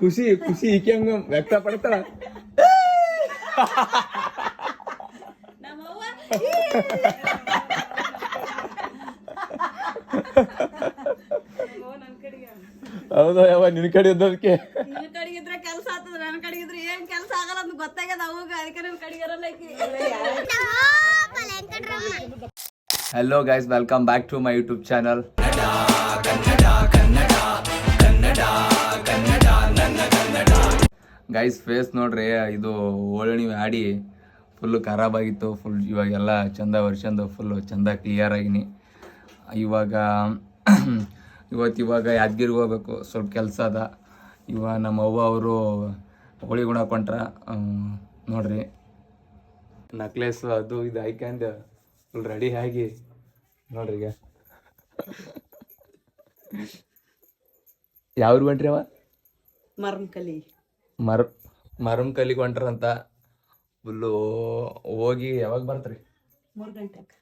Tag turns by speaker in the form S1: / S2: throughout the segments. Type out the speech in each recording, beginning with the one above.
S1: ಖುಷಿ ಖುಷಿ ಈಕೆ ಹಂಗ ವ್ಯಕ್ತ ಪಡ್ತಾಳ. ಹೌದಾ ಯಾವ ನಿನ್ ಕಡೆ ಇದ್ದದಕ್ಕೆ
S2: ನಿನ್ ಕಡೆಗಿದ್ರೆ ಕೆಲಸ ಆಗ್ತದ, ನನ್ನ ಕಡೆಗಿದ್ರೆ ಏನ್ ಕೆಲಸ ಆಗಲ್ಲ ಅಂತ ಗೊತ್ತಾಗ್ಯದ ಅವಾಗ. ಅದಕ್ಕೆ ನನ್ನ ಕಡೆಗೆ ಇರಲ್ಲ ಈಕಿ.
S1: Hello guys, welcome back to my YouTube channel. Guys face ನೋಡ್ರಿ, ಇದು ಓಳಣಿ ಆಡಿ ಫುಲ್ಲು ಖರಾಬ್ ಆಗಿತ್ತು. ಫುಲ್ ಇವಾಗೆಲ್ಲ ಚಂದ ವರ್ಷಂದು ಫುಲ್ಲು ಚಂದ ಕ್ಲಿಯರ್ ಆಗಿನಿ. ಇವಾಗ ಯಾದಗಿರಿಗೆ ಹೋಗ್ಬೇಕು, ಸ್ವಲ್ಪ ಕೆಲಸ ಅದ. ಇವಾಗ ನಮ್ಮ ಅವ್ವ ಅವರು ಹೋಳಿ ಗುಣ ಕೊಂಡ್ರ ನೋಡ್ರಿ, ನಕ್ಲೆಸ್ ಅದು ಇದು ಹಾಕ್ಯಂದು ಫುಲ್ ರೆಡಿ ಆಗಿ ನೋಡ್ರಿ. ಈಗ ಯಾವ್ರು ಹೊಂಟ್ರಿ ಅವ ಮರಮ್ ಕಲಿ ಕೊಂಟ್ರಂತ. ಫುಲ್ಲು ಹೋಗಿ ಯಾವಾಗ ಬರ್ತ್ರಿ?
S2: 3 ಗಂಟೆಗೆ.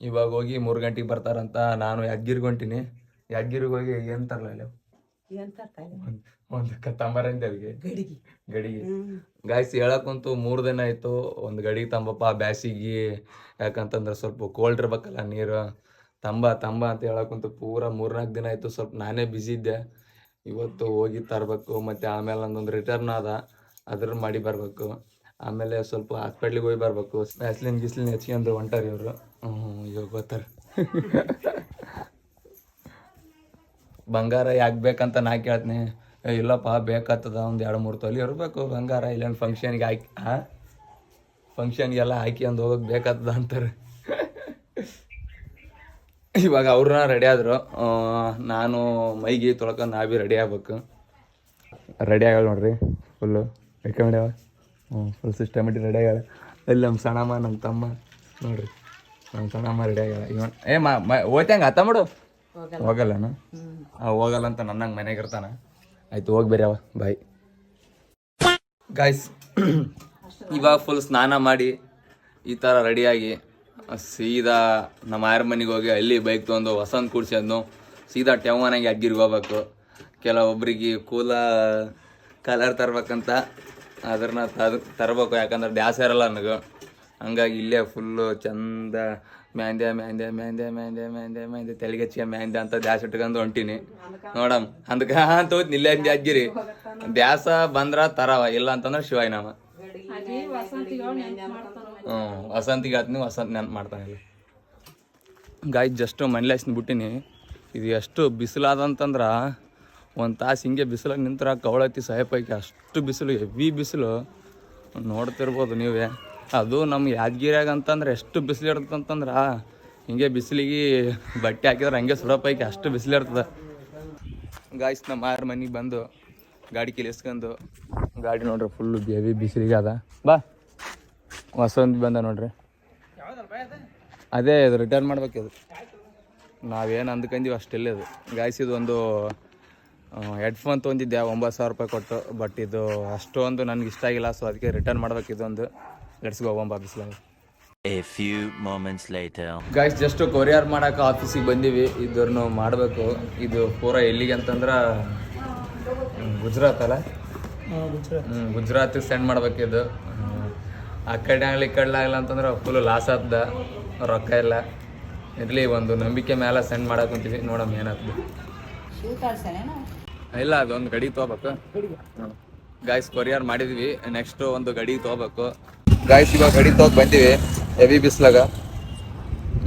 S1: ಇವಾಗ ಹೋಗಿ 3 ಗಂಟೆಗೆ ಬರ್ತಾರಂತ. ನಾನು ಯಾದಗಿರಿಗೆ ಹೊಂಟೀನಿ. ಯಾದಗಿರಿಗೆ ಹೋಗಿ ಏನು ತರಲ್ಲ ಒಂದು ತಂಬರಂತೆ ಅದಕ್ಕೆ ಗಡಿಗೆ. ಗಾಯ್ಸ್ ಹೇಳಕ್ಕಂತೂ 3 ದಿನ ಆಯಿತು. ಒಂದು ಗಡಿಗೆ ತಂಬಪ್ಪ ಬ್ಯಾಸಿಗೆ, ಯಾಕಂತಂದ್ರೆ ಸ್ವಲ್ಪ ಕೋಲ್ಡ್ ಇರ್ಬೇಕಲ್ಲ ನೀರು. ತಂಬ ಅಂತ ಹೇಳಕ್ಕಂತೂ ಪೂರ 3-4 ದಿನ ಆಯಿತು. ಸ್ವಲ್ಪ ನಾನೇ ಬ್ಯುಸಿ ಇದ್ದೆ. ಇವತ್ತು ಹೋಗಿ ತರಬೇಕು. ಮತ್ತು ಆಮೇಲೆ ನಂದೊಂದು ರಿಟರ್ನ್ ಅದ, ಅದ್ರ ಮಾಡಿ ಬರಬೇಕು. ಆಮೇಲೆ ಸ್ವಲ್ಪ ಹಾಸ್ಪಿಟ್ಲಿಗೆ ಹೋಗಿ ಬರಬೇಕು. ವ್ಯಾಸ್ಲಿನ್ ಹೆಚ್ಚಿಗೆ ಹೊಂಟಾರಿ ಇವರು. ಇವಾಗ ಬರ್ತಾರೆ. ಬಂಗಾರ ಯಾಕೆ ಬೇಕಂತ ನಾ ಕೇಳ್ತೀನಿ. ಇಲ್ಲಪ್ಪ ಬೇಕಾಗ್ತದ, ಒಂದು 2-3 ತೊಲೆ ಇರಬೇಕು ಬಂಗಾರ. ಇಲ್ಲೇನು ಫಂಕ್ಷನ್ಗೆಲ್ಲ ಹಾಕಿ ಅಂದು ಹೋಗೋಕೆ ಬೇಕಾಗ್ತದ ಅಂತಾರೆ. ಇವಾಗ ಅವ್ರನ್ನ ರೆಡಿ ಆದರು. ನಾನು ಮೈಗೆ ತೊಳ್ಕೊಂಡು ನಾ ಭೀ ರೆಡಿ ಆಗ್ಬೇಕು. ರೆಡಿ ಆಗ್ಯಾಳ ನೋಡ್ರಿ, ಫುಲ್ಲು ರೆಕಮೆಂಡ್ಯಾವ. ಫುಲ್ ಸಿಸ್ಟಮೆಟಿಕ್ ರೆಡಿ ಆಗ್ಯಾಳ. ಇಲ್ಲಿ ನಮ್ಮ ಸಣ್ಣಮ್ಮ ನಮ್ಮ ತಮ್ಮ ನೋಡ್ರಿ, ನಮ್ಮ ಸಣ್ಣಮ್ಮ ರೆಡಿ ಆಗ್ಯಾಳ. ಇವನ್ ಓದ್ಯಂಗ ಅತ್ತ ಮಾಡು. ಹೋಗಲ್ಲನ? ಹೋಗಲ್ಲ ಅಂತ ನನ್ನಂಗೆ ಮನೆಗೆ ಇರ್ತಾನ. ಆಯ್ತು ಹೋಗಿ ಬೇರೆ ಅವ ಬಾಯ್. ಗಾಯ್ಸ್ ಇವಾಗ ಫುಲ್ ಸ್ನಾನ ಮಾಡಿ ಈ ಥರ ರೆಡಿಯಾಗಿ ಸೀದಾ ನಮ್ಮ ಆಯರ್ ಮನೆಗೆ ಹೋಗಿ ಅಲ್ಲಿ ಬೈಕ್ ತೊಗೊಂಡು ವಸಂತ ಕೂಡ್ಸೋದು ಸೀದಾ ಟೆವನಾಗಿ ಯಾದಗಿರಿಗೆ ಹೋಗ್ಬೇಕು. ಕೆಲವೊಬ್ರಿಗೆ ಕಲರ್ ತರ್ಬೇಕಂತ, ಅದ್ರನ್ನ ತರಬೇಕು. ಯಾಕಂದ್ರೆ ಡ್ಯಾಸ್ ಇರಲ್ಲ ನನಗೆ. ಹಂಗಾಗಿ ಇಲ್ಲೇ ಫುಲ್ಲು ಚಂದ ಮ್ಯಾಂದೆ ತೆಲಿಗೆಚ್ಚಿಗೆ ಮ್ಯಾಂದೆ ಅಂತ ದ್ಯಾಸ್ ಇಟ್ಕೊಂಡು ಹೊಂಟೀನಿ. ನೋಡಮ್ ಅಂದಕ್ಕೆ ಅಂತ ಹೋಯ್ತು ಇಲ್ಲೇ ಯಾದಗಿರಿ. ದ್ಯಾಸ ಬಂದ್ರ ತರವ, ಇಲ್ಲ ಅಂತಂದ್ರೆ ಶಿವಾಯಿನಾಮ. ವಸಂತಿಗೆ ಆತ್ನಿ, ವಸಂತ ನೆನ್ಪು ಮಾಡ್ತಾನೆ. ಗಾಯ ಜಸ್ಟ್ ಮನೇಲಿಸ್ನ ಬಿಟ್ಟಿನಿ. ಇದು ಎಷ್ಟು ಬಿಸಿಲಾದಂತಂದ್ರೆ 1 ತಾಸು ಹಿಂಗೆ ಬಿಸಿಲಾಗ ನಿಂತರ ಕವಳತ್ತಿ ಸಾಯಪೈಕಿ. ಅಷ್ಟು ಬಿಸಿಲು, ಹೆವಿ ಬಿಸಿಲು ನೋಡ್ತಿರ್ಬೋದು ನೀವೇ. ಅದು ನಮ್ಮ ಯಾದಗಿರಿಯಾಗ ಅಂತಂದ್ರೆ ಎಷ್ಟು ಬಿಸಿಲು ಇರ್ತಂತಂದ್ರೆ ಹಿಂಗೆ ಬಿಸಿಲಿಗೆ ಬಟ್ಟೆ ಹಾಕಿದ್ರೆ ಹಂಗೆ ಸುಡಪೈಕಿ ಅಷ್ಟು ಬಿಸಿಲು ಇರ್ತದೆ. ಗಾಯ್ಸ್ ನಮ್ಮ ಆಯರ್ ಮನೆಗೆ ಬಂದು ಗಾಡಿ ಕಿಲಿಸ್ಕೊಂಡು, ಗಾಡಿ ನೋಡ್ರಿ ಫುಲ್ಲು ಹೆವಿ ಬಿಸಿಲಿಗೆ ಅದ. ಬಾ ವಸಂತ ಬಂದ ನೋಡ್ರಿ. ಅದೇ ಇದು ರಿಟರ್ನ್ ಮಾಡ್ಬೇಕಿದು. ನಾವೇನು ಅಂದ್ಕೊಂಡಿವಿ ಅಷ್ಟೆಲ್ಲ ಇದು. ಗಾಯ್ಸ್ ಇದು ಒಂದು ಹೆಡ್ಫೋನ್ ತೊಗೊಂಡಿದ್ದೆ 9,000 ರೂಪಾಯಿ ಕೊಟ್ಟು. ಬಟ್ ಇದು ಅಷ್ಟೊಂದು ನನಗೆ ಇಷ್ಟ ಆಗಿಲ್ಲ. ಸೊ ಅದಕ್ಕೆ ರಿಟರ್ನ್ ಮಾಡ್ಬೇಕು. ಇದೊಂದು ಲೆಟ್ಸ್ ಗೋ ಹೋಗೋಣ ಬಿಸಿಲಾಗ.
S3: A few moments later.
S1: Guys just courier ಮಾಡೋಕೆ ಆಫೀಸಿಗೆ ಬಂದೀವಿ. ಇದ್ರನ್ನು ಮಾಡಬೇಕು. ಇದು ಪೂರಾ ಎಲ್ಲಿಗೆ ಅಂತಂದ್ರೆ ಗುಜರಾತ್ ಅಲ್ಲ, ಗುಜರಾತಿಗೆ ಸೆಂಡ್ ಮಾಡ್ಬೇಕಿದು. ಆ ಕಡೆ ಆಗಲಿ ಈ ಕಡೆ ಆಗಲ್ಲ ಅಂತಂದ್ರೆ ಫುಲ್ಲು ಲಾಸ್ ಆಗ್ತದ, ರೊಕ್ಕ ಇಲ್ಲ. ಇರಲಿ ಒಂದು ನಂಬಿಕೆ ಮೇಲೆ ಸೆಂಡ್ ಮಾಡಕ್ಕೆ ಕುಂತೀವಿ. ನೋಡಮ್ಮ ಏನಾಗ್ತದೆ. ಇಲ್ಲ ಅದೊಂದು ಗಡಿ ತೊಗೋಬೇಕು. ಗಾಯ್ಸ್ ಕೊರಿಯರ್ ಮಾಡಿದ್ವಿ, ನೆಕ್ಸ್ಟ್ ಒಂದು ಗಡಿ ತೊಗೋಬೇಕು. ಗಾಯ್ಸ್ ಇವಾಗ ಗಡಿ ತೊಗೊಕ್ ಬಂದೀವಿ ಹೆವಿ ಬಿಸ್ಲಾಗ.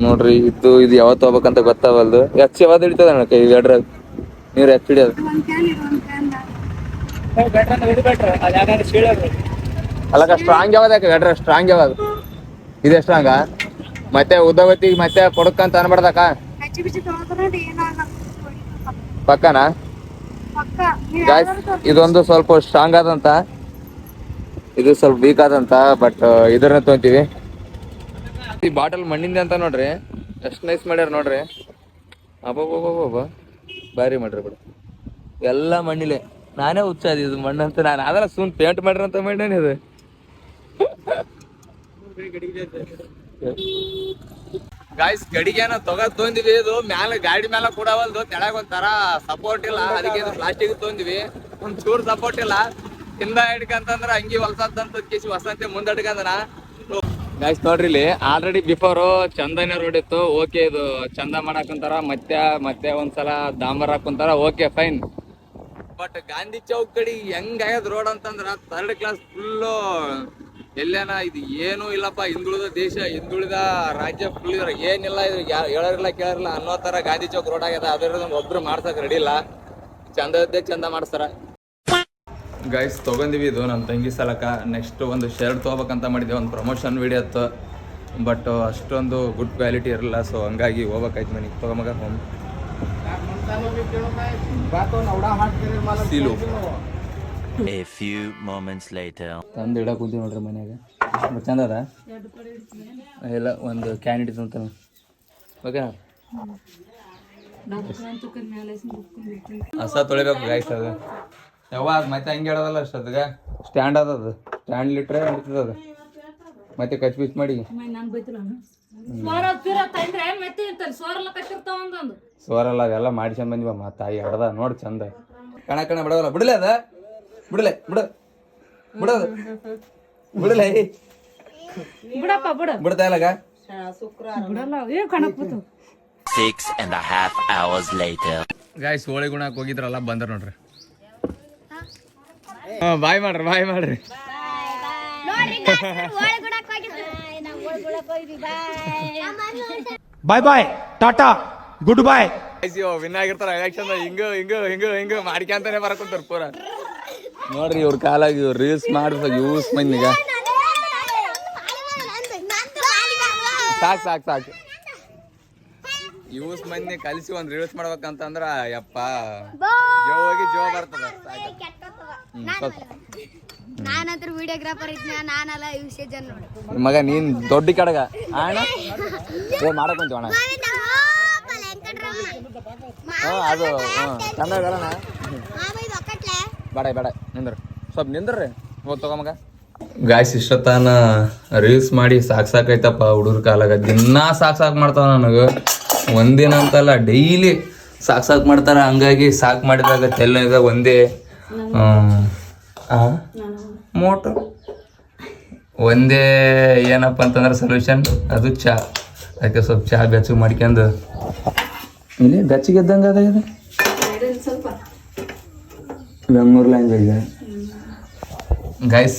S1: ನೋಡ್ರಿ ಇದು ಯಾವತ್ತು ಹೋಗ್ಬೇಕಂತ ಗೊತ್ತಾಗಲ್ದು. ಎಚ್ ಯಾವ್ದು ಹಿಡಿತದ ನನಗೆ ಈ ಗಡ್ರಾಗ ನೀರು ಎಚ್ ಹಿಡಿಯೋದು. ಅಲ್ಲಕ್ಕ ಸ್ಟ್ರಾಂಗ್ ಯಾವ್ದು ಯಾಕೆ ಗಡ್ರ? ಸ್ಟ್ರಾಂಗ್ ಯಾವ್ದು ಇದೆ? ಸ್ಟ್ರಾಂಗ ಮತ್ತೆ ಉದ್ದವತ್ತಿಗೆ ಮತ್ತೆ ಕೊಡಕ್ಕಂತ ಅನ್ಬಾರ್ದಕ್ಕ? ಪಕ್ಕನಾ? ಗಾಯ್ಸ್ ಇದೊಂದು ಸ್ವಲ್ಪ ಸ್ಟ್ರಾಂಗ್ ಆದಂತ, ಇದು ಸ್ವಲ್ಪ ವೀಕ್ ಆದಂತ. ಬಟ್ ಇದನ್ನ ತೊಗೊಂತೀವಿ. ಈ ಬಾಟಲ್ ಮಣ್ಣಿಂದ ಅಂತ ನೋಡ್ರಿ, ಎಷ್ಟು ನೈಸ್ ಮಾಡ್ಯಾರ ನೋಡ್ರಿ. ಅಬ್ಬಬ್ಬಬ್ಬ ಭಾರಿ ಮಾಡ್ರಿ ಬಿಡು. ಎಲ್ಲ ಮಣ್ಣಿಲೆ. ನಾನೇ ಹುಚ್ಚಾದ ಇದು ಮಣ್ಣು ಅಂತ. ನಾನು ಅದೆಲ್ಲ ಸುಮ್ ಪೇಂಟ್ ಮಾಡಿರಂತ ಮಣ್ಣೇನು ಇದು. ಗಾಯ್ಸ್ ಗಡಿಗೆನ ತೊಗೊಂಡಿವಿ. ಇದು ಮ್ಯಾಲ ಗಾಡಿ ಮೇಲೆ ಕೂಡವಲ್ದು, ತೆಳಗ ಒಂಥರ ಸಪೋರ್ಟ್ ಇಲ್ಲ. ಅದಕ್ಕೆ ಇದು ಪ್ಲಾಸ್ಟಿಕ್ ತೊಗೊಂಡಿವಿ. ಒಂದ್ ಚೂರ್ ಸಪೋರ್ಟ್ ಇಲ್ಲ. ಹಿಂದ ಹಿಡ್ಕಂತಂದ್ರ ಅಂಗಿ ಹೊಲ್ಸದಂತ ಕೇಸಿ ಹೊಸಂತೆ ಮುಂದೆ ಹಿಡ್ಕಂದನ. ಗೈಸ್ ನೋಡ್ರಿ ಇಲ್ಲಿ ಆಲ್ರೆಡಿ ಬಿಫೋರ್ ಚಂದನ ರೋಡ್ ಇತ್ತು. ಓಕೆ ಇದು ಚಂದ ಮಾಡಾಕಂತಾರ, ಮತ್ತೆ ಒಂದ್ಸಲ ಡಾಂಬರ್ ಹಾಕುಂತಾರ. Okay fine. But Gandhi Chowk ಕಡೆ ಹೆಂಗ್ ಆಗ್ಯದ ರೋಡ್ ಅಂತಂದ್ರ 3rd ಕ್ಲಾಸ್ ಫುಲ್ಲು ಎಲ್ಲೇನ ಇದು ಏನೂ ಇಲ್ಲಪ್ಪ. ಹಿಂದುಳಿದ ದೇಶ, ಹಿಂದುಳಿದ ರಾಜ್ಯ ಫುಲ್ ಇದ್ರ ಏನಿಲ್ಲ. ಇದು ಹೇಳೋರಿಲ್ಲ ಕೇಳೋರಿಲ್ಲ ಅನ್ನೋ ತರ ಗಾಂಧಿ ಚೌಕ್ ರೋಡ್ ಆಗ್ಯದ. ಅದ್ರ ಒಬ್ರು ಮಾಡ್ಸಕ್ ರೆಡಿ ಇಲ್ಲ. ಚಂದ ಇದ್ದೇ ಚಂದ ಮಾಡಿಸ್ತಾರ. ಗೈಸ್ ತೊಗೊಂಡಿವಿ ಇದು ನಮ್ಮ ತಂಗಿ ಸಲಕ. ನೆಕ್ಸ್ಟ್ ಒಂದು ಶರ್ಟ್ ತೊಗೋಬೇಕಂತ ಮಾಡಿದ್ದೆ, ಒಂದು ಪ್ರಮೋಷನ್ ವಿಡಿಯೋ ಇತ್ತು. ಬಟ್ ಅಷ್ಟೊಂದು ಗುಡ್ ಕ್ವಾಲಿಟಿ ಇರಲಿಲ್ಲ. ಸೊ ಹಂಗಾಗಿ ಹೋಗ್ಬೇಕಾಯ್ತು ಮನೆಗೆ. ತೊಗೊಂಬಗ ಹೋಮ್ ಸೀಲು
S3: A few moments later.
S1: ತಂದು ಇಡಕ್ಕೆ ಕೂತೀವಿ ನೋಡ್ರಿ ಮನ್ಯಾಗ. ಬಟ್ ಚಂದ ಅದ ಎಲ್ಲ. ಒಂದು ಕ್ಯಾನ್ ಇಟ್ಟಿತ್ತು ಓಕೆ. ಹೊಸ ತೊಳಿಬೇಕು ಗೈಸ್ ಅದು. ಯಾವಾಗ ಮತ್ತೆ ಹಂಗೆ ಹೇಳೋದಲ್ಲ ಅಷ್ಟೊತ್ತಿಗ ಸ್ಟ್ಯಾಂಡ್ ಅದದು. ಸ್ಟ್ಯಾಂಡ್ ಲಿಟ್ರೆ ನಡೀತದ ಅದು. ಮತ್ತೆ ಕಚ್ ಪೀಚ್ ಮಾಡಿ ಸೋರಲ್ಲ ಅದೆಲ್ಲ ಮಾಡಿಸ್ಕೊಂಡ್ ಬಂದಿವ. ಮತ್ತೆ ತಾಯಿ ಹಡ್ದ ನೋಡಿ ಚಂದ ಕಣ ಬಿಡವಲ್ಲ. ಬಿಡಲೆ ಅದ ಬಿಡಲೆ ಬಿಡೋದು ಬಿಡಲೆ ಬಿಡ್ತಾ ಇಲ್ಲಗ.
S3: 6.5 hours later.
S1: ಗಾಯ್ಸ್ ಹೋಳಿ ಗುಣಕ್ಕೆ ಹೋಗಿದ್ರಲ್ಲ ಬಂದ್ರ ನೋಡ್ರಿ. ಬಾಯ್ ಮಾಡ್ರಿ
S4: ಬಾಯ್ ಬಾಯ್ ಟಾಟಾ ಗುಡ್ ಬಾಯ್.
S1: ವಿನ್ ಆಗಿರ್ತಾರ ಎಲೆಕ್ಷನ್ ಹಿಂಗ ಮಾಡ್ಕೊಂತಾನೆ ಬರಕುಂತಾರ ಪೂರ. ನೋಡ್ರಿ ಇವ್ರ ಕಾಲಾಗಿ ಇವ್ರು ರೀಲ್ಸ್ ಮಾಡ್ಬೇಕು ಯೂಸ್ ಮಂದಿಗ. ಸಾಕು ಯೂಸ್ ಮಂದಿ ಕಲಿಸಿ ಒಂದ್ ರೀಲ್ಸ್ ಮಾಡ್ಬೇಕಂತಂದ್ರ ಯಪ್ಪ ಜೋ ಹೋಗಿ ಜೋ ಬರ್ತದ.
S5: ನಾನಂತರ ವಿಡಿಯೋಗ್ರಾಫರ್ ಇದ್ನ ನಾನಲ್ಲ ಯೂಸೇಜ್ ನೋಡಿ
S1: ಮಗ ನೀನ್ ದೊಡ್ಡ ಕಡಗ ಅಣ್ಣ ಏನ್ ಮಾಡಕೊಂತೀವ ಅಣ್ಣ. ಅದು ಚಂದ ಬೇಡಣ. ಬೇಡ ನಿಂದ್ರ ಸ್ವಲ್ಪ ನಿಂದ್ರಿ ಹೋಗಿ ತಗೋ ಮಗ. ಗಾಯ್ಸ್ ಇಷ್ಟೊತ್ತಾನ ರೀಲ್ಸ್ ಮಾಡಿ ಸಾಕಾಯ್ತಪ್ಪ ಹುಡುಗರ ಕಾಲಾಗ. ದಿನಾ ಸಾಕು ಮಾಡ್ತಾವ ನನಗೆ. ಒಂದಿನ ಅಂತಲ್ಲ ಡೈಲಿ ಸಾಕು ಮಾಡ್ತಾರ. ಹಂಗಾಗಿ ಸಾಕು ಮಾಡಿದಾಗ ತೆಲ್ಲದ ಒಂದೇ ಮೋಟು ಒಂದೇ ಏನಪ್ಪ ಅಂತಂದ್ರೆ ಸೊಲ್ಯೂಷನ್ ಅದು ಚಾ. ಅದಕ್ಕೆ ಸ್ವಲ್ಪ ಚಾ ಬೆಚ್ಚಗೆ ಮಾಡ್ಕೊಂಡು ಇಲ್ಲಿ ಬೆಚ್ಚಗೆ ಇದ್ದಂಗೆ ಅದ. ಇದು Bengaluru language guys.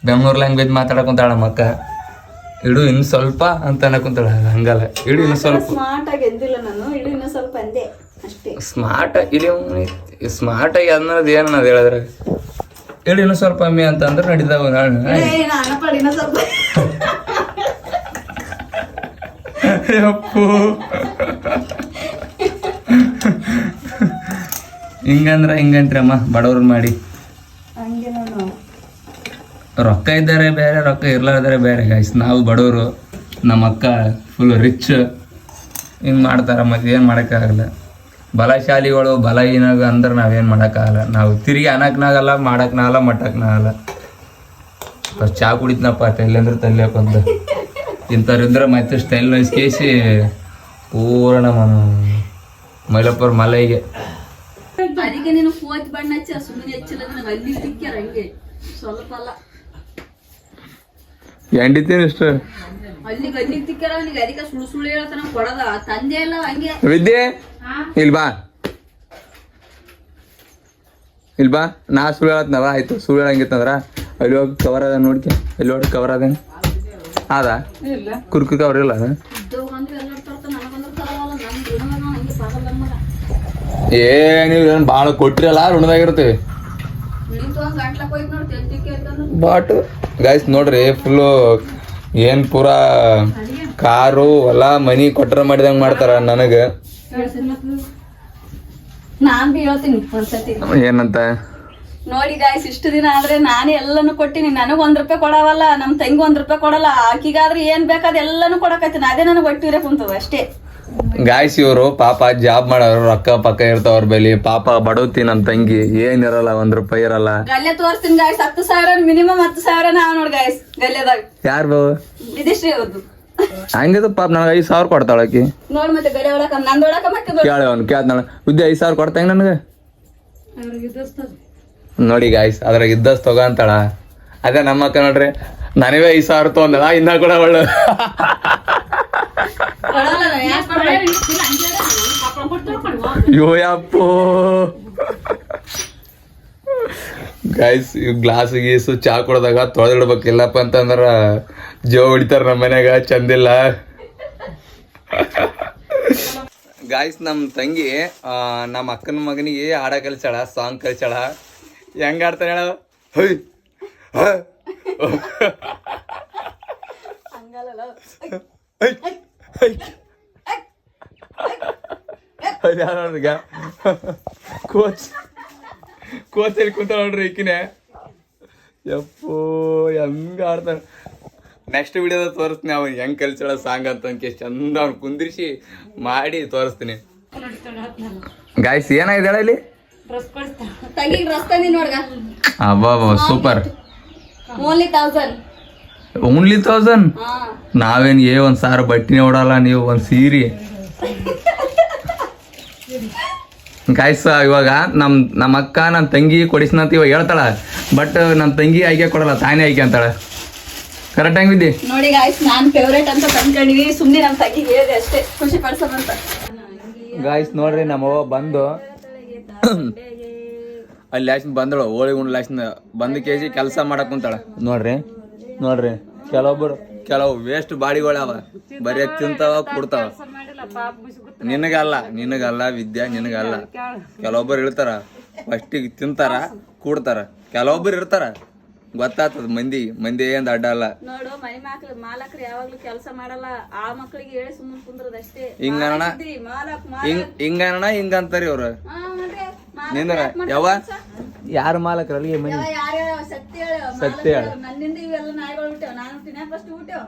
S1: Bengaluru language ಮಾತಾಡಕುಂತಾಳ ನಮ್ಮ ಅಕ್ಕ. ಇಡು ಇನ್ನು ಸ್ವಲ್ಪ ಅಂತ ಅನ್ನಕುಂತಾಳ. ಹಂಗಲ್ಲ ಇಡು ಇನ್ನು ಸ್ವಲ್ಪ. ಸ್ಮಾರ್ಟ್ ಇಲ್ಲಿ ಸ್ಮಾರ್ಟ್ ಆಗಿ ಅನ್ನೋದು ಏನನ್ನೋದು ಹೇಳಿದ್ರೆ ಇಡು ಇನ್ನು ಸ್ವಲ್ಪ ಅಮ್ಮಿ ಅಂತ ಅಂದ್ರೆ ನಡೀತಾವ. ಅಪ್ಪು ಹಿಂಗಂತ್ರಿ ಅಮ್ಮ ಬಡವ್ರು ಮಾಡಿ. ರೊಕ್ಕ ಇದ್ದಾರೆ ಬೇರೆ, ರೊಕ್ಕ ಇರ್ಲಾರ್ದಾರೆ ಬೇರೆ ಗೈಸ್. ನಾವು ಬಡವರು, ನಮ್ಮ ಅಕ್ಕ ಫುಲ್ ರಿಚ್. ಹಿಂಗೆ ಮಾಡ್ತಾರೆ. ಮತ್ತೆ ಏನು ಮಾಡೋಕ್ಕಾಗಲ್ಲ. ಬಲಶಾಲಿಗಳು ಬಲಹೀನಾಗ ಅಂದ್ರೆ ನಾವೇನು ಮಾಡೋಕ್ಕಾಗಲ್ಲ. ನಾವು ತಿರುಗಿ ಅನ್ನಕ್ನಾಗಲ್ಲ, ಮಾಡೋಕ್ನಾಗಲ್ಲ, ಮಟ್ಟಕ್ನಾಗಲ್ಲ. ಫಸ್ಟ್ ಚಾ ಕುಡಿತನಪ್ಪ ತಲೆ ಅಂದ್ರೆ ತಲೆ ಹಾಕೊಂತ ಇಂಥವ್ರಿದ್ರೆ ಮತ್ತೆ ಸ್ಟೈಲ್ ವೈಸ್ ಕೇಸಿ ಪೂರ್ಣ ಮೈಲಪ್ಪರ್ ಮಲೈಗೆ.
S2: ಅದಕ್ಕೆ ನೀನು ಕೋತಿ ಬಣ್ಣ ಹಚ್ಚ ಸುಮ್ಮನೆ ಹಚ್ಚಿಲ್ಲ ನನಗೆ ಅಲ್ಲಿ ತಿಕ್ಕ್ಯಾರ ಹಂಗೆ ಸ್ವಲ್ಪ ಅಲ್ಲ
S1: ಎಂಡಿತೀನಿ ಇಷ್ಟು
S2: ಅಲ್ಲಿ ತಿಕ್ಕ್ಯಾರ ಅವನಿಗೆ. ಅದಕ್ಕೆ ಸುಳ್ಳು ಹೇಳ್ತಾನ ಕೊಡದ ತಂದೆ ಎಲ್ಲ ಹಂಗೆ.
S1: ವಿದ್ಯೆ ಇಲ್ಬಾ ನಾ ಸುಳ್ಳು ಹೇಳತ್ನವ. ಆಯ್ತು ಸುಳ್ಳು ಹೇಳಂಗಿತ್ತಂದ್ರ ಅಲ್ಲಿ ಹೋಗಿ ಕವರ್ ಅದ ನೋಡ್ಕೆ. ಎಲ್ಲಿ ಹೋಗಿ ಕವರ್ ಅದೇನು ಅದ ಕುರ್ಕು ಕವರ್ ಇಲ್ಲ ಅದ. ನೀವು ಏನು ಭಾಳ ಕೊಟ್ಟಿರಲ್ಲ ಋಣದಾಗಿರ್ತೀವಿ. ಬಟ್ ಗೈಸ್ ನೋಡ್ರಿ ಫುಲ್ಲು ಏನು ಪೂರಾ ಕಾರು ಹೊಲ ಮನಿ ಕೊಟ್ರ ಮಾಡಿದಂಗೆ ಮಾಡ್ತಾರ ನನಗೆ.
S2: ನಾನ್ ಬಿ ಹೇಳ್ತೀನಿ ಒಂದ್ಸತಿ
S1: ಏನಂತ
S2: ನೋಡಿ ಗಾಯ್ಸ್. ಇಷ್ಟು ದಿನ ಆದ್ರೆ ನಾನೇ ಎಲ್ಲಾನು ಕೊಟ್ಟಿನಿ. ನನಗ್ ₹1 ಕೊಡವಲ್ಲ, ನಮ್ ತಂಗಿ ₹1 ಕೊಡಲ್ಲ. ಆಕಿಗಾದ್ರೆ ಏನ್ ಬೇಕಾದ ಎಲ್ಲಾನು ಕೊಡಕತ್ತೀನಿ. ಅದೇ ನನಗ್ ಒಟ್ಟಿರೇ ಕುಂತದ ಅಷ್ಟೇ.
S1: ಗಾಯ್ಸ್ ಇವರು ಪಾಪ ಜಾಬ್ ಮಾಡೋರು, ರೊಕ್ಕ ಪಕ್ಕ ಇರ್ತಾವ ಅವ್ರ ಬಳಿ. ಪಾಪ ಬಡವತಿ ನಮ್ ತಂಗಿ ಏನಿರಲ್ಲ, ₹1 ಇರಲ್ಲ.
S2: ಗಲ್ಲೆ ತೋರಿಸ್ತೀನಿ ಗಾಯ್ಸ್. 10,000 ಮಿನಿಮಮ್ 10,000 ನಾವ್ ನೋಡ್ ಗಾಯ್ಸ್ ಗಲ್ಲೆದಾಗ.
S1: ಯಾರು ಬಾವ
S2: ವಿದೇಶ್ರೀ ಅವ್ರದ್ದು
S1: ಹಂಗಿದ ಪಾಪ ನನಗೆ 5,000 ಕೊಡ್ತಾಳಕಿ.
S2: ನೋಡ್ ಮತ್ತೆ ಗಲೆ ಒಳಕ ನಂದೊಳಕ ಮತ್ತೆ
S1: ಕೇಳ ಅವ್ನು ಕೇಳ್ತಾಳ ವಿದ್ಯೆ 5,000 ಕೊಡ್ತಾಂಗ ನನಗೆ. ನೋಡಿ ಗಾಯ್ಸ್ ಅದ್ರಾಗ ಇದ್ದಷ್ಟು ತಗೊಂತಾಳ. ಅದೇ ನಮ್ಮ ಅಕ್ಕ ನೋಡ್ರಿ ನನವೇ 5,000 ತೊಗೊಂದಳ ಇನ್ನ ಕೂಡ ಒಳ್ಳೆ ಅಯ್ಯೋ ಯಪ್ಪೋ ಗಾಯ್ಸ್ ಇವ್ ಗ್ಲಾಸ್ ಗೀಸು ಚಾ ಕೊಡದಾಗ ತೊಳೆದಿಡ್ಬೇಕಿಲ್ಲಪ್ಪ ಅಂತಂದ್ರ ಜೋ ಹೊಡಿತಾರ ನಮ್ಮ ಮನ್ಯಾಗ ಚಂದಿಲ್ಲ. ಗಾಯ್ಸ್ ನಮ್ಮ ತಂಗಿ ನಮ್ಮ ಅಕ್ಕನ ಮಗನಿಗೆ ಹಾಡ ಕಲಿಸಾಳ, ಸಾಂಗ್ ಕಲಿಸಾಳ. ಹೆಂಗ ಆಡ್ತಾನೆ ಹೇಳ? ಹೊಯ್ ನೋಡ್ರಿಗ ಕೋಚ್ ಹೇಳಿ ಕುಂತ ನೋಡ್ರಿ ಈಕಿನೇ. ಯಪ್ಪೋ ಹೆಂಗ ಆಡ್ತಾನೆ. ನೆಕ್ಸ್ಟ್ ವಿಡಿಯೋದ ತೋರಿಸ್ತೀನಿ ಅವ್ನು ಹೆಂಗ್ ಕಲಿಸಾಳ ಸಾಂಗ್ ಅಂತ ಚಂದ ಅವ್ನು ಕುಂದಿರಿಸಿ ಮಾಡಿ ತೋರಿಸ್ತೀನಿ. ಗಾಯ್ಸ್ ಏನಾಗಿದೆ ಹೇಳ ಇಲ್ಲಿ?
S2: ತಂಗಿಗೆ ಡ್ರೆಸ್ ತಂದಿ ನೋಡ್ಗ.
S1: ಅಬ್ಬಾ ಸೂಪರ್.
S2: ಓನ್ಲಿ 1000.
S1: ಓನ್ಲಿ 1000? ನಾವೇನ್ ಒಂದ್ 1000 ಬಟ್ಟಿನೇ ಓಡಲ್ಲ, ನೀವು ಒಂದ್ ಸೀರೆ. ಗಾಯ್ಸ್ ಇವಾಗ ನಮ್ಮ ಅಕ್ಕ ನನ್ನ ತಂಗಿ ಕೊಡಿಸ್ನಂತ ಇವಾಗ ಹೇಳ್ತಾಳ, ಬಟ್ ನನ್ನ ತಂಗಿ ಆಯ್ಕೆ ಕೊಡಲ್ಲ, ತಾನೇ ಆಯ್ಕೆ ಅಂತಾಳ. ಕರೆಕ್ಟ್ ಹೆಂಗಿದ್ದಿ
S2: ನೋಡಿ ಗಾಯ್ಸ್, ನಾನ್ ಫೇವ್ರೇಟ್ ಅಂತ ತಂದ್ಕೊಂಡಿವಿ. ಸುಮ್ನೆ ನಮ್ಮ ತಂಗಿಗೆ ಹೇಳಿದೆ ಅಷ್ಟೇ, ಖುಷಿ ಪಡ್ಸೋದಂತ.
S1: ಗಾಯ್ಸ್ ನೋಡ್ರಿ ನಮ್ಮವ್ವ ಬಂದು ಅಲ್ಲಿ ಲಾಸ್ನ್ ಬಂದಳು, ಹೋಳಿ ಉಂಡ್ ಲಾಸ್ನ ಬಂದು ಕೆಜಿ ಕೆಲಸ ಮಾಡಕ್ ಕುಂತಾಳ. ನೋಡ್ರಿ ಕೆಲವು ವೇಸ್ಟ್ ಬಾಡಿಗಳವ, ಬರೀ ತಿಂತಾವ ಕೊಡ್ತಾವ. ನಿನಗಲ್ಲ ವಿದ್ಯಾ, ನಿನಗಲ್ಲ. ಕೆಲವೊಬ್ಬರು ಇರ್ತಾರ ಫಸ್ಟಿಗೆ ತಿಂತಾರ ಕೂಡ್ತಾರ, ಕೆಲವೊಬ್ಬರು ಇರ್ತಾರ ಗೊತ್ತಾಗ್ತದ ಮಂದಿ ಏನ್ ಅಡ್ಡ ಅಲ್ಲ.
S2: ನೋಡು ಮನೆ ಮಾಲಕ್ರು ಯಾವಾಗ್ಲೂ ಕೆಲಸ ಮಾಡಲ್ಲ, ಆ ಮಕ್ಳಿಗೆ ಹೇಳಿ ಸುಮ್ಮನೆ ಕುಂದ್ರದಷ್ಟೇ.
S1: ಹಿಂಗಣ ಹಿಂಗಂತಾರಿ ಅವ್ರು. ನಿಂದ್ರ ಯಾವ ಯಾರ ಮಾಲಕ್ರಲ್ಲಿ ಮನಿ ಸತ್ಯ ಹೇಳ.
S2: ನನ್ನಿಂದ ಇವೆಲ್ಲ ನಾಯಿಗಳು ಬಿಟ್ಟೆವ್, ನಾನು ತಿನ್ನಾಕ ಫಸ್ಟ್ ಬಿಟ್ಟೆವ್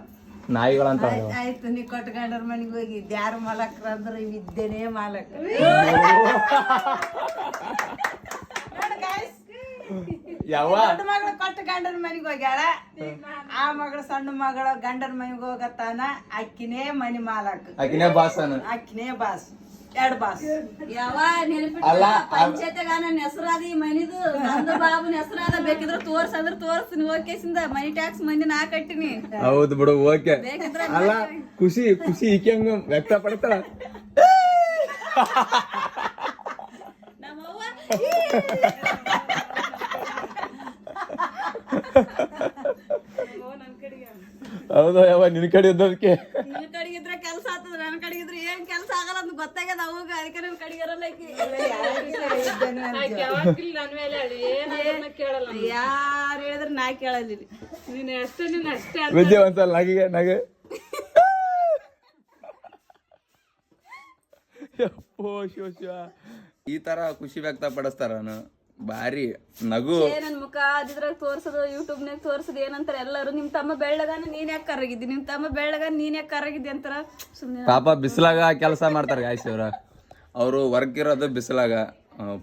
S1: ನಾಯಿಗಳಂತ.
S6: ಆಯ್ತು, ನೀ ಕೊಟ್ಕೊಂಡ್ರ ಮನೆಗೆ ಹೋಗಿದ್ದೆ. ಯಾರು ಮಾಲಕ್ರ ಅಂದ್ರೆ ವಿದ್ಯೆನೇ ಮಾಲಕ್.
S1: ಯಾವ
S6: ದೊಡ್ಡ ಮಗಳು ಕೊಟ್ಟ ಗಂಡನ ಮನೆಗೆ ಹೋಗ್ಯಾಳ, ಆ ಮಗಳು ಸಣ್ಣ ಮಗಳು ಗಂಡನ ಮನೆಗೆ ಹೋಗತ್ತಾನ. ಅಕ್ಕಿನೇ ಮನಿ ಮಾಲಕ್,
S1: ಅಕಿನೇ ಬಾಸನ,
S6: ಅಕ್ಕಿನೇ ಬಾಸ್. 2 ಬಾಸ್.
S2: ಯಾವ ನೆನಪಿಟ್ಟ ಪಂಚಾಯತ್ಯಾಗ ನನ್ನ ಹೆಸರಾದ ಈ ಮನಿದು, ನಂದು ಬಾಬುನ ಹೆಸರಾದ. ಬೇಕಿದ್ರೆ ತೋರ್ಸಂದ್ರ ತೋರಿಸ್ತೀನಿ, ಓಕೆಸಿಂದ ಮನಿ ಟ್ಯಾಕ್ಸ್ ಮಂದಿ ನಾ ಕಟ್ಟಿನಿ.
S1: ಹೌದು ಬಿಡು, ಓಕೆ.
S2: ಬೇಕಿದ್ರೆ
S1: ಅಲ್ಲ ಖುಷಿ ಈಕೆ ಹಂಗ ವ್ಯಕ್ತ ಪಡ್ತಾಳ.
S2: ನಮ್ಮವ್ವ
S1: ಹೌದು ಯಾವ ನಿನ್ ಕಡೆ ಇದ್ದದಕ್ಕೆ.
S2: ನಿನ್ ಕಡೆಗಿದ್ರೆ ಕೆಲ್ಸ ಆಗ್ತದ, ನನ್ನ ಕಡೆಗಿದ್ರೆ ಏನ್ ಕೆಲ್ಸ ಆಗಲ್ಲ ಅಂತ ಗೊತ್ತಾಗ್ಯದ ಅವಾಗ. ಅದಕ್ಕೆ ನಿಮ್ ಕಡೆಗಿರಲ್ಲ ಯಾರು ಹೇಳಿದ್ರೆ ನಾ ಕೇಳಲ್ಲ. ನೀನ್ ಅಷ್ಟೇ
S1: ವಿದ್ಯೆ ಒಂದ್ಸಲ ನಗೆ ಈ ತರ ಖುಷಿ ವ್ಯಕ್ತ ಪಡಿಸ್ತಾರ. ಬಾರಿ ನಗು
S2: ನನ್ ಮುಖ ಅದಿದ್ರಾಗ ತೋರ್ಸೋದು, ಯೂಟ್ಯೂಬ್ನಾಗ ತೋರ್ಸೋದು ಏನಂತಾರ ಎಲ್ಲಾರು, ನಿಮ್ ತಮ್ಮ ಬೆಳ್ಳಗಾನ ನೀನ್ ಯಾಕೆ ಕರಗಿದ್ದಿ, ನಿಮ್ ತಮ್ಮ ಬೆಳ್ಳಗಾನ ನೀನ್ ಯಾಕೆ ಕರಗಿದ್ದಿ ಅಂತಾರ. ಸುಮ್ನೆ
S1: ಪಾಪ ಬಿಸಿಲಾಗ ಕೆಲಸ ಮಾಡ್ತಾರ ಗಾಯ್ಸ್ ಇವ್ರ. ಅವರು ವರ್ಕ್ ಇರೋದು ಬಿಸಿಲಾಗ.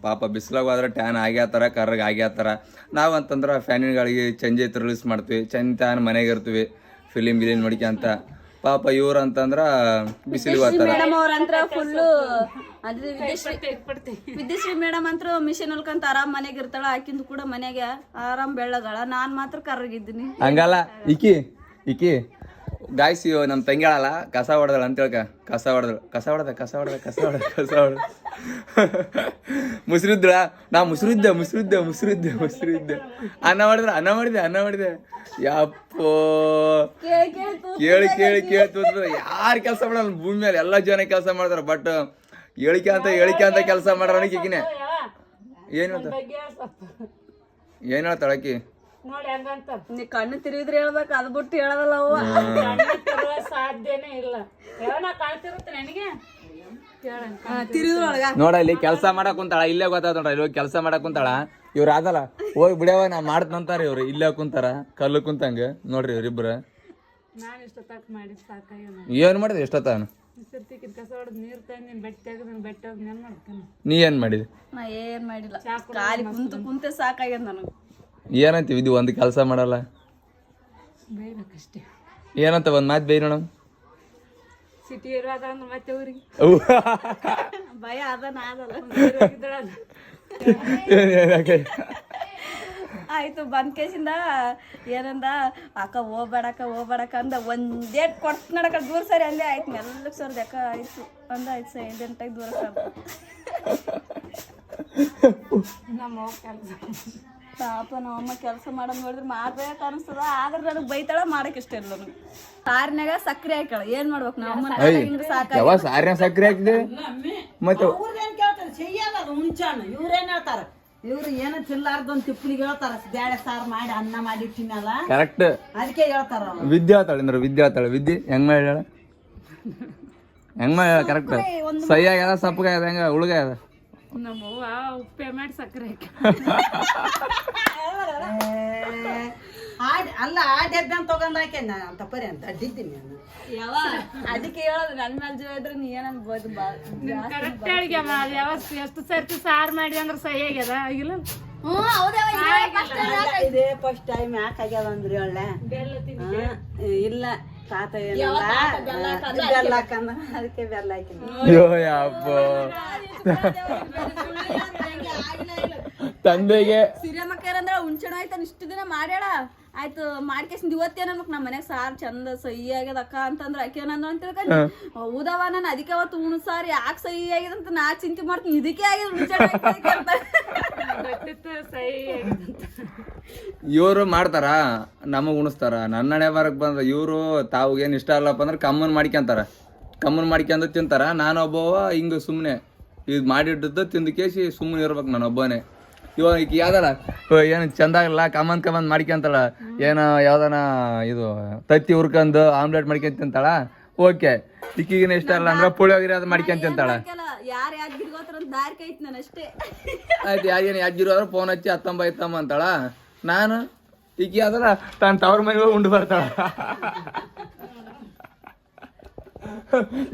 S1: ಪಾಪ ಬಿಸಿಲಾಗ ಹೋದ್ರೆ ಟ್ಯಾನ್ ಆಗ್ಯಾತಾರ, ಕರ್ರಗೆ ಆಗ್ಯಾತಾರ. ನಾವಂತಂದ್ರೆ ಫ್ಯಾನಿನ ಗಾಳಿಗೆ ಚಂಜೆ ರಿಲೀಸ್ ಮಾಡ್ತೀವಿ, ಚಂದ ಟ್ಯಾನ್ ಮನೆಗೆ ಇರ್ತೀವಿ ಫಿಲಿಮ್ ಗಿಲಿಮ್ ನೋಡ್ಕೆ ಅಂತ. ಪಾಪ ಇವ್ರ ಅಂತಂದ್ರ ಬಿಸಿಲಿಗೆ ಹೋಗ್ತಾರ.
S2: ಮೇಡಮ್ ಅವ್ರಂತ್ರ ಫುಲ್ಲು ವಿದ್ಯಶ್ರೀ ಮೇಡಮ್ ಅಂತೂ ಮಿಷಿನ್ ಹೊಲ್ಕಂತ ಆರಾಮ್ ಮನೆಗೆ ಇರ್ತಾಳ. ಆಕಿಂದು ಕೂಡ ಮನೆಗೆ ಆರಾಮ್ ಬೆಳ್ಳಗಳ, ನಾನ್ ಮಾತ್ರ ಕರ್ರಗಿದ್ದೀನಿ.
S1: ಹಂಗಲ್ಲ ಈಕಿ ಗಾಯ್ಸ್ ನಮ್ಮ ತಂಗಿ ಹೇಳಲ್ಲ, ಕಸ ಹೊಡೆದಳ ಅಂತ ಹೇಳ್ಕ. ಕಸ ಹೊಡೆದ ಮುಸ್ರಿದ್ದಳ. ನಾ ಮುಸ್ರಿದ್ದೆ. ಅನ್ನ ಮಾಡಿದೆ. ಯಪ್ಪೋ ಕೇಳಿ ಯಾರು ಕೆಲಸ ಮಾಡಲ್ಲ ಭೂಮಿ ಮೇಲೆ, ಎಲ್ಲ ಜನ ಕೆಲಸ ಮಾಡ್ತಾರ. ಬಟ್ ಹೇಳಿಕೆ ಅಂತ ಕೆಲಸ ಮಾಡ್ರ ಈಗಿನೇ. ಏನ್ ಹೇಳ್ತಾಳ ಆಕಿ?
S2: ನೀ ಕಣ್ಣು ತಿರುಗಿದ್ರೆ ಹೇಳ್ಬೇಕು, ಅದ್ ಬಿಟ್ಟು ಹೇಳದಲ್ಲ ಅವ.
S7: ಸಾಧ್ಯನೇ ಇಲ್ಲ.
S1: ನೋಡ ಇಲ್ಲಿ ಕೆಲಸ ಮಾಡಕ್ ಕುಂತಾಳ, ಇಲ್ಲೇ ಗೊತ್ತಾದ ನೋಡ್ರ. ಇಲ್ಲಿ ಕೆಲಸ ಮಾಡಕ್ ಕುಂತಾಳ. ಇವ್ರು ಆದಲ್ಲ ಹೋಗಿ ಬಿಡ್ಯಾವ ನಾ ಮಾಡ್ತಂತಾರ. ಇವ್ರು ಇಲ್ಲೇ ಕುಂತಾರ ಕಲ್ಲು ಕುಂತಂಗ. ನೋಡ್ರಿ ಇವ್ರಿಬ್ರ ಏನ್ ಮಾಡಿದೆ ಎಷ್ಟೊತ್ತ? ನೀ ಏನ್ ಮಾಡಿದೆ?
S2: ನಾ ಏನ್ ಮಾಡಿಲ್ಲ, ಖಾಲಿ ಕುಂತೆ ಸಾಕಾಗ್ಯದ ನನಗೆ.
S1: ಏನಂತೀವಿ ಇದು ಒಂದು ಕೆಲಸ ಮಾಡಲ್ಲ ಏನಂತ ಒಂದ್ ಮಾತು ಬೈ ನೋಡಮ್.
S7: ಸಿಟಿ ಇರೋದ ಮತ್ತೆ ಊರಿಗೆ
S2: ಭಯ ಅದ ನಾದಲ್ಲ. ಆಯ್ತು ಬಂದ್ ಕೇಸಿಂದ ಏನಂದ ಅಕ್ಕ ಹೋಗ್ಬೇಡಕ್ಕ ಅಂದ ಒಂದೇಟ್ ಕೊಡ್ತು ನಡಕ ದೂರ ಸರಿ ಅಲ್ಲೇ ಆಯ್ತು ಮೆಲ್ಲಕ್ಕೆ ಸರ್ದು ಅಕ್ಕ ಆಯ್ತು ಅಂದ ಆಯ್ತು ಸೈಲೆಂಟಾಗಿ ದೂರ ಪಾಪ ನಮ್ಮಮ್ಮ ಕೆಲಸ ಮಾಡೋದು ನೋಡಿದ್ರೆ ಮಾಡ್ಬೇಕು ಅನಿಸ್ತದ ಆದ್ರೆ ನನಗೆ ಬೈತಾಳ ಮಾಡಕ್ ಇಷ್ಟ ಇಲ್ಲ ನನಗೆ ಸಾರಿನಾಗ ಸಕ್ಕರೆ ಹಾಕಳ ಏನ್ ಮಾಡ್ಬೇಕು ನಮ್ಮ ಸಾಕ
S1: ಯಾವ ಸಾರಿನ ಸಕ್ಕರೆ ಹಾಕಿದೆ ಮತ್ತೆ
S6: ಅವ್ರದೇನ್ ಕೇಳ್ತಾರ చెయ్యాలి ಅದು ಮುಂಚಾನು ಇವ್ರೇನ್ ಹೇಳ್ತಾರ ಇವ್ರು ಏನೋ ತಿನ್ಲಾರ್ದೊಂದು ತಿಪ್ಪಲಿಗೆ ಹೇಳ್ತಾರ ಬ್ಯಾಳೆ ಸಾರು ಮಾಡಿ ಅನ್ನ ಮಾಡಿ ತಿನ್ನಲ್ಲ
S1: ಕರೆಕ್ಟ್
S6: ಅದಕ್ಕೆ ಹೇಳ್ತಾರ ಅವ್ರು.
S1: ವಿದ್ಯೆ ಹೇಳ್ತಾಳೆ ವಿದ್ಯೆ ಹೆಂಗ್ ಮಾಡ್ಯಾಳ ಕರೆಕ್ಟ್ ಸಹಿ ಆಗ್ಯದ ಸಪ್ಪಗಾಗ್ಯದ ಹೆಂಗ ಉಳ್ಗಾಗ್ಯದ
S7: ನಮ್ಮವ್ವ ಉಪ್ಪೆ ಮಾಡಿ ಸಕ್ಕರೆ ಹಾಕಿ
S6: ಅಲ್ಲ ಎದ್ದನ್ ತಗೊಂಡ್ ಹಾಕೆ ಅಂತ ಪರಿ ಅಂತ ಅಡ್ಡಿದ್ದೀನಿ ನಾನು
S2: ಯಾವ ಅದಕ್ಕೆ ಹೇಳೋದು ನನ್ನ ಮೇಲೆ ಜೀವ ಇದ್ರೆ ನೀ ಏನನ್ಬೋದು
S7: ಕರೆಕ್ಟ್ ಅಡಿಗೆ ಮಾಡಿ ಯಾವತ್ತು ಎಷ್ಟು ಸರ್ತಿ ಸಾರು ಮಾಡಿ ಅಂದ್ರೆ ಸಹಿ ಆಗ್ಯದ ಆಗಿಲ್ಲ
S6: ಇದೇ ಫಸ್ಟ್ ಟೈಮ್ ಯಾಕೆ ಆಗ್ಯಾವ ಅಂದ್ರಿ ಒಳ್ಳೆ ಇಲ್ಲ ತಾತ ಬೆಲ್ಲ ಹಾಕಂದ ಅದಕ್ಕೆ ಬೆಲ್ಲ ಹಾಕಿನ
S1: ಅಯ್ಯೋ ಯಪ್ಪ ತಂದೆಗೆ
S2: ಸಿರಿಯಮ್ಮಕ್ಕೇರಂದ್ರ ಹುಣ್ಸೆಣ್ಣ ಆಯ್ತಾನ ಇಷ್ಟು ದಿನ ಮಾಡ್ಯಾಳ ಆಯ್ತು ಮಾಡ್ಕೇಸಿಂದ ಇವತ್ತೇನ್ ಅನ್ಬೇಕು ನಮ್ಮ ಮನ್ಯಾಗ ಸಾರ್ ಚಂದ ಸಹಿ ಆಗ್ಯದ ಅಕ್ಕ ಅಂತಂದ್ರ ಆಕೇನಂದ್ರ ಅಂತ ತಿಳ್ಕೊಂಡ್ ಹೌದವ ನಾನು ಅದಕ್ಕೆ ಅವತ್ತು ಉಣ್ ಸಾರ್ ಯಾಕೆ ಸಹಿ ಆಗ್ಯದ ಅಂತ ನಾ ಚಿಂತೆ ಮಾಡ್ತೀನಿ ಇದಕ್ಕೆ ಆಗ್ಯದ
S7: ಗೊತ್ತಿತ್ತು ಸಹಿ ಆಗ್ಯದಂತ.
S1: ಇವರು ಮಾಡ್ತಾರ ನಮಗ್ ಉಣಿಸ್ತಾರ ನನ್ನ ಹಣೆ ಬರಕ್ ಬಂದ್ರ ಇವರು ತಾವು ಏನ್ ಇಷ್ಟ ಅಲ್ಲಪ್ಪ ಅಂದ್ರೆ ಕಮ್ಮನ್ ಮಾಡ್ಕೊಂಡ್ ತಿಂತಾರ ನಾನೊಬ್ಬವ ಹಿಂಗ ಸುಮ್ನೆ ಇದು ಮಾಡಿಟ್ಟದ್ದು ತಿಂದು ಕೇಸಿ ಸುಮ್ಮನೆ ಇರ್ಬೇಕು ನಾನು ಒಬ್ಬನೇ ಇವಾಗ ಈಗ ಯಾವ್ದಾರ ಏನು ಚಂದಾಗಲ್ಲ ಕಮಂದ್ ಮಾಡ್ಕೊಂತಾಳ ಏನೋ ಯಾವ್ದಾನ ಇದು ತತ್ತಿ ಹುರ್ಕಂದು ಆಮ್ಲೆಟ್ ಮಾಡ್ಕೊಂಡ್ ತಿಂತಾಳ ಓಕೆ ಈಗೀಗಿನ ಇಷ್ಟ ಅಲ್ಲ ಅಂದ್ರೆ ಪುಳಿಯೋಗರೆ ಅದು ಮಾಡ್ಕೊಂಡ್ ತಿಂತಾಳ
S2: ಯಾರು ಯಾದ್ಗಿರ್ಗೋತ್ರ ದಾರಿ ಕೈತ್ ನಾನು ಅಷ್ಟೇ
S1: ಆಯ್ತು ಯಾಗೇನು ಯಾಜ್ಜಿರು ಆದ್ರೆ ಫೋನ್ ಹಚ್ಚಿ ಅತ್ತಮ್ಮ ಅಂತಾಳ ನಾನು ಈಗ ಯಾವ್ದಾರ ತಾನು ತವ್ರ ಮನೆಗೆ ಹೋಗಿ ಉಂಡು ಬರ್ತಾಳ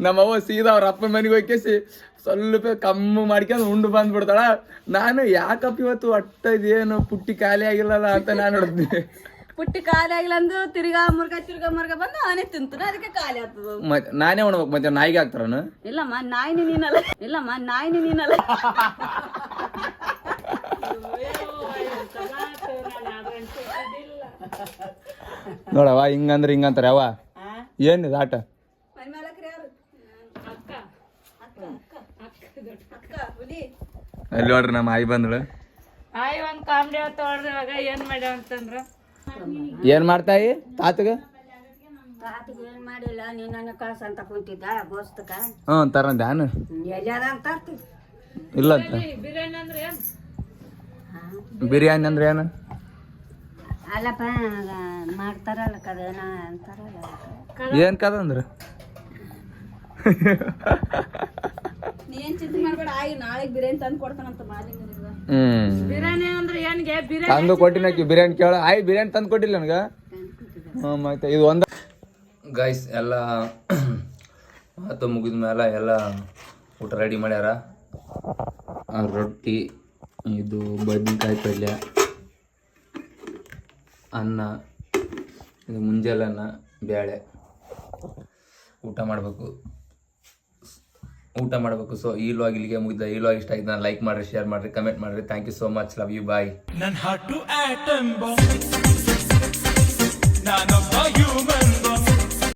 S1: ನಮ್ಮವ್ವ ಸೀದಾ ಅವ್ರ ಅಪ್ಪನ ಮನೆಗೆ ಹೋಗಿ ಸ್ವಲ್ಪ ಕಮ್ಮು ಮಾಡ್ಕೊಂಡು ಉಂಡು ಬಂದ್ಬಿಡ್ತಾಳ ನಾನು ಯಾಕಪ್ಪ ಇವತ್ತು ಒಟ್ಟ ಇದೇನು ಪುಟ್ಟಿ ಖಾಲಿ ಆಗಿಲ್ಲಲ್ಲ ಅಂತ ನಾನು ನೋಡ್ತೀನಿ
S2: ಪುಟ್ಟಿ ಖಾಲಿ ಆಗಿಲ್ಲ ಅಂದು ತಿರ್ಗಾ ಮುರ್ಗ ಬಂದು ಅವನೇ ತಿಂತಾನ ಅದಕ್ಕೆ ಖಾಲಿ ಆಗ್ತದ
S1: ಮತ್ತೆ ನಾನೇ ಉಣ್ಬೇಕು ಮತ್ತೆ ನಾಯಿಗೆ ಹಾಕ್ತಾರನು
S2: ಇಲ್ಲಮ್ಮ ನಾಯಿನಿ ನೀನಲ್ಲ
S1: ನೋಡವ ಹಿಂಗಂದ್ರೆ ಹಿಂಗಂತಾರೆ ಅವ ಏನಿದೆ ಆಟ ಅಲ್ಲಿ ನೋಡ್ರಿ ನಮ್ಮ ಆಯಿ ಬಂದಳು
S7: ಆಯ್ ಒಂದ್ ಕಾಮಿಡಿ ತಗೊಳ್ರಿ ಇವಾಗ ಏನ್ ಮಾಡ್ಯಾವ ಅಂತಂದ್ರ
S1: ಏನ್ ಮಾಡ್ತಾಯಿ ತಾತಗ
S6: ತಾತಗೆ ಏನ್ ಮಾಡಿಲ್ಲ ನೀನು ಕಳ್ಸ ಅಂತ ಕುಂತಿದ್ದ ಗೋಸ್ತಕ
S1: ತರಂದ ನಾನು
S6: ಎಲ್ಲಾರ ಅಂತ
S1: ಇಲ್ಲ ಅಂತ
S7: ಬಿರಿಯಾನಿ ಅಂದ್ರೆ ಏನ್
S1: ಬಿರಿಯಾನಿ ಅಂದ್ರೆ ಏನು
S6: ಅಲ್ಲಪ್ಪ ಮಾಡ್ತಾರಲ್ಲ ಕದೇನ ಅಂತಾರಲ್ಲ
S1: ಏನ್ ಕದ ಅಂದ್ರ
S2: ನೀ ಏನ್ ಚಿಂತೆ ಮಾಡ್ಬೇಡ ಆಗಿ ನಾಳೆ ಬಿರಿಯಾನಿ ತಂದು ಕೊಡ್ತಾನಂತ ಮಾಲಿಂಗ
S7: ಬಿರಿಯಾನಿ ಅಂದ್ರೆ ಏನ್ಗೆ ಬಿರಿಯಾನಿ
S1: ತಂದು ಕೊಟ್ಟಿನಕಿ ಬಿರಿಯಾನಿ ಕೇಳ ಆಯ್ ಬಿರಿಯಾನಿ ತಂದು ಕೊಟ್ಟಿಲ್ಲ ನನಗ ಮತ್ತೆ ಇದು ಒಂದ ಗೈಸ್ ಎಲ್ಲ ಮಾತು ಮುಗಿದ ಮೇಲೆ ಎಲ್ಲ ಊಟ ರೆಡಿ ಮಾಡ್ಯಾರ ರೊಟ್ಟಿ ಇದು ಬದ್ನಿಕಾಯಿ ಪಲ್ಯ ಅನ್ನ ಇದು ಮುಂಜಾನೆ ಅನ್ನ ಬೇಳೆ ಊಟ ಮಾಡಬೇಕು ಸೊ ಈ ಲಾಗ್ ಇಲ್ಲಿಗೆ ಮುಗಿದ ಈ ಲಾಗ್ ಇಷ್ಟ ಆಗಿದೆ ನಾನು ಲೈಕ್ ಮಾಡಿರಿ ಶೇರ್ ಮಾಡಿರಿ ಕಮೆಂಟ್ ಮಾಡಿರಿ thank you so much love you bye
S4: ನನ್ನ ಹಾಟು ಆಟಮ್ ಬಾಂಬ್ ನಾನೊಬ್ಬ ಹ್ಯೂಮನ್ ಬಾಂಬ್